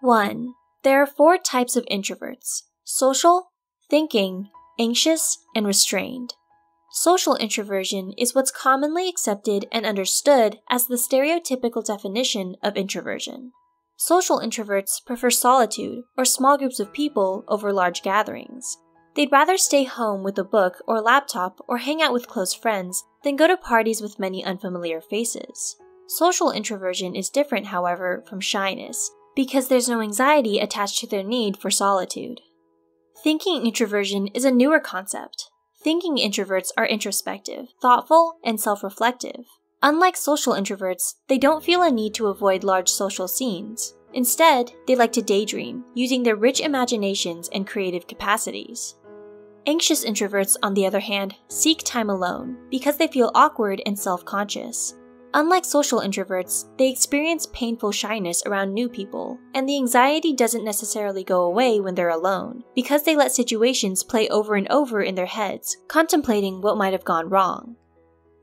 1. There are 4 types of introverts: social, thinking, anxious, and restrained. Social introversion is what's commonly accepted and understood as the stereotypical definition of introversion. Social introverts prefer solitude or small groups of people over large gatherings. They'd rather stay home with a book or laptop or hang out with close friends than go to parties with many unfamiliar faces. Social introversion is different, however, from shyness, because there's no anxiety attached to their need for solitude. Thinking introversion is a newer concept. Thinking introverts are introspective, thoughtful, and self-reflective. Unlike social introverts, they don't feel a need to avoid large social scenes. Instead, they like to daydream, using their rich imaginations and creative capacities. Anxious introverts, on the other hand, seek time alone because they feel awkward and self-conscious. Unlike social introverts, they experience painful shyness around new people, and the anxiety doesn't necessarily go away when they're alone, because they let situations play over and over in their heads, contemplating what might have gone wrong.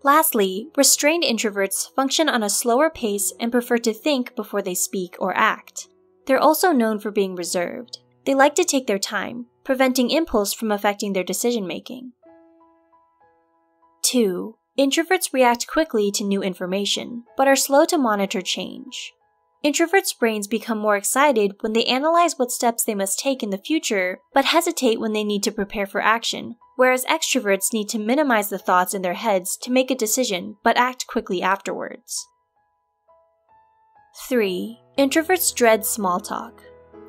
Lastly, restrained introverts function on a slower pace and prefer to think before they speak or act. They're also known for being reserved. They like to take their time, preventing impulse from affecting their decision-making. 2. Introverts react quickly to new information, but are slow to monitor change. Introverts' brains become more excited when they analyze what steps they must take in the future, but hesitate when they need to prepare for action, whereas extroverts need to minimize the thoughts in their heads to make a decision, but act quickly afterwards. 3. Introverts dread small talk.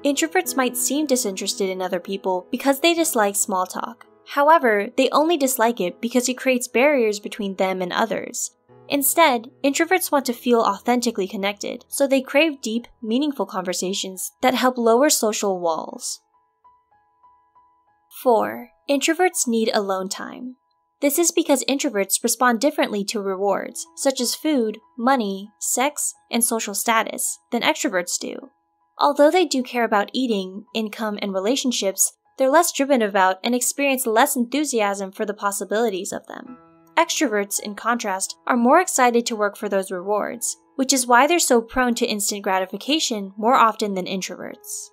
Introverts might seem disinterested in other people because they dislike small talk. However, they only dislike it because it creates barriers between them and others. Instead, introverts want to feel authentically connected, so they crave deep, meaningful conversations that help lower social walls. 4. Introverts need alone time. This is because introverts respond differently to rewards, such as food, money, sex, and social status, than extroverts do. Although they do care about eating, income, and relationships, they're less driven about and experience less enthusiasm for the possibilities of them. Extroverts, in contrast, are more excited to work for those rewards, which is why they're so prone to instant gratification more often than introverts.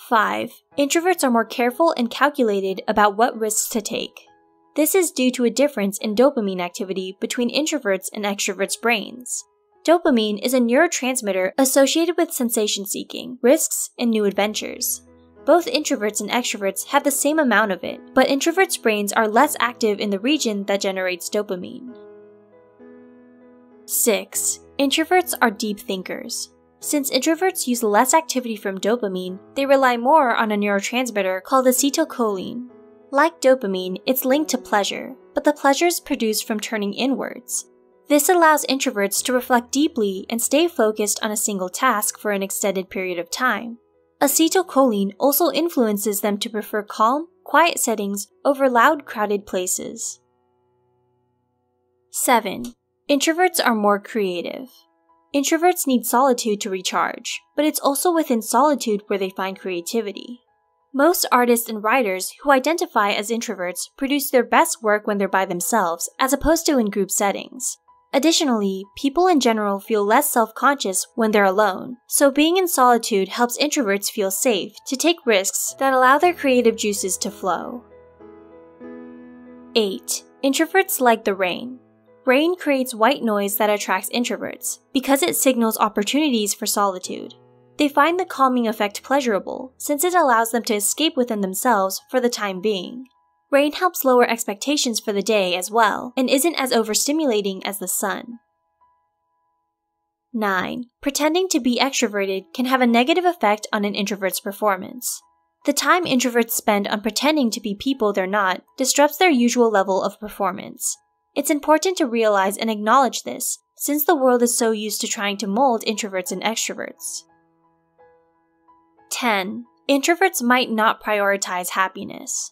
5. Introverts are more careful and calculated about what risks to take. This is due to a difference in dopamine activity between introverts and extroverts' brains. Dopamine is a neurotransmitter associated with sensation-seeking, risks, and new adventures. Both introverts and extroverts have the same amount of it, but introverts' brains are less active in the region that generates dopamine. 6. Introverts are deep thinkers. Since introverts use less activity from dopamine, they rely more on a neurotransmitter called acetylcholine. Like dopamine, it's linked to pleasure, but the pleasure is produced from turning inwards. This allows introverts to reflect deeply and stay focused on a single task for an extended period of time. Acetylcholine also influences them to prefer calm, quiet settings over loud, crowded places. 7. Introverts are more creative. Introverts need solitude to recharge, but it's also within solitude where they find creativity. Most artists and writers who identify as introverts produce their best work when they're by themselves, as opposed to in group settings. Additionally, people in general feel less self-conscious when they're alone, so being in solitude helps introverts feel safe to take risks that allow their creative juices to flow. 8. Introverts like the rain. Rain creates white noise that attracts introverts, because it signals opportunities for solitude. They find the calming effect pleasurable, since it allows them to escape within themselves for the time being. Rain helps lower expectations for the day as well, and isn't as overstimulating as the sun. 9. Pretending to be extroverted can have a negative effect on an introvert's performance. The time introverts spend on pretending to be people they're not disrupts their usual level of performance. It's important to realize and acknowledge this, since the world is so used to trying to mold introverts and extroverts. 10. Introverts might not prioritize happiness.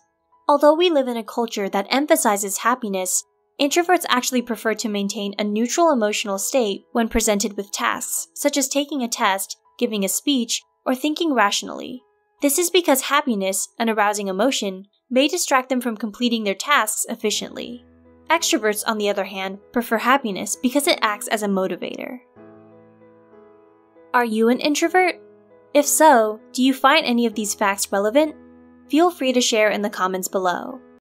Although we live in a culture that emphasizes happiness, introverts actually prefer to maintain a neutral emotional state when presented with tasks, such as taking a test, giving a speech, or thinking rationally. This is because happiness, an arousing emotion, may distract them from completing their tasks efficiently. Extroverts, on the other hand, prefer happiness because it acts as a motivator. Are you an introvert? If so, do you find any of these facts relevant? Feel free to share in the comments below.